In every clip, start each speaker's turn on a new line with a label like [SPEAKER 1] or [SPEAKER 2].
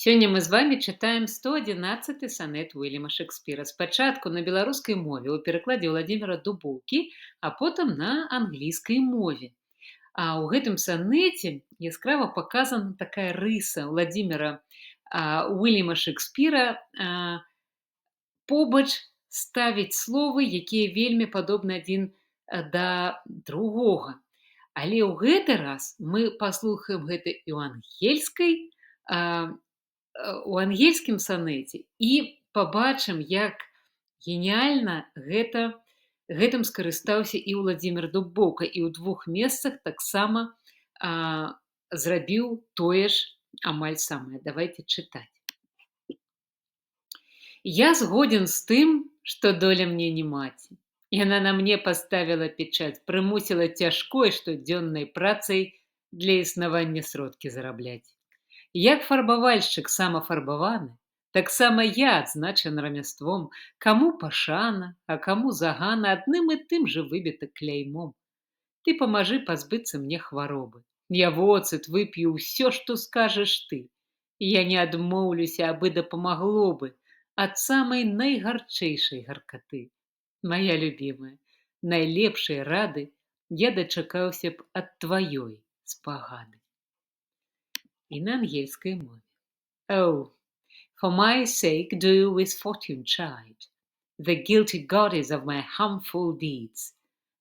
[SPEAKER 1] Сёння мы з вамі чытаем 111 санет Уільяма Шекспіра. Спачатку на беларускай мове ў перакладзе Владзіміра Дубоўкі, а потым на англійскай мове. А ў гэтым санеце яскрава паказана такая рыса Владзіміра Уільяма Шекспіра побач ставіць словы, якія вельмі падобны адзін да другога. Але ў гэты раз мы паслухаем гэта і ў ангельскай у ангельскім санеце і пабачым, як геніяльна гэтым скарыстаўся і Владзімір Дубоўка, і ў двух месцах таксама зрабіў тое ж амаль самае. Давайце чытаць. Я згоден з тым, што доля мне не маці. Яна на мне паставіла печаць, прымусіла цяжкой штодзённай працай для існавання сродкі зарабляць. Як фарбавальшчык самафарбаваны, таксама я адзначаны рамяством, каму пашана, а каму загана адным і тым жа выбіта кляймом. Ты памажы пазбыцца мне хваробы. Я воцыт вып'ю ўсё, што скажаш ты. Я не адмоўлюся, абы дапамагло бы ад самай найгарчэйшай гаркаты. Мая любімая, найлепшай рады я дачакаўся б ад тваёй спагады. І на ангельскай мове. Oh, for my sake do with fortune chide, the guilty goddess of my harmful deeds,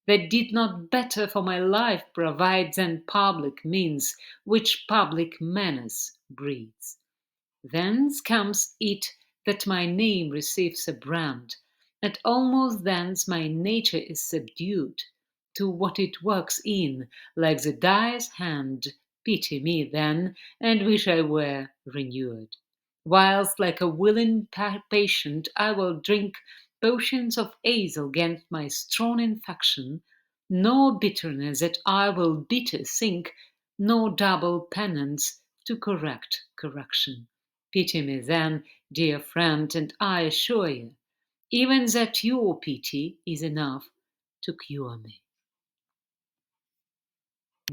[SPEAKER 1] that did not better for my life provide than public means, which public menace breeds. Thence comes it that my name receives a brand, and almost thence my nature is subdued to what it works in, like the dyer's hand. Pity me then, and wish I were renewed. Whilst like a willing patient I will drink potions of hazel 'gainst my strong infection, nor bitterness that I will bitter think, nor double penance to correct correction. Pity me then, dear friend, and I assure you, even that your pity is enough to cure me.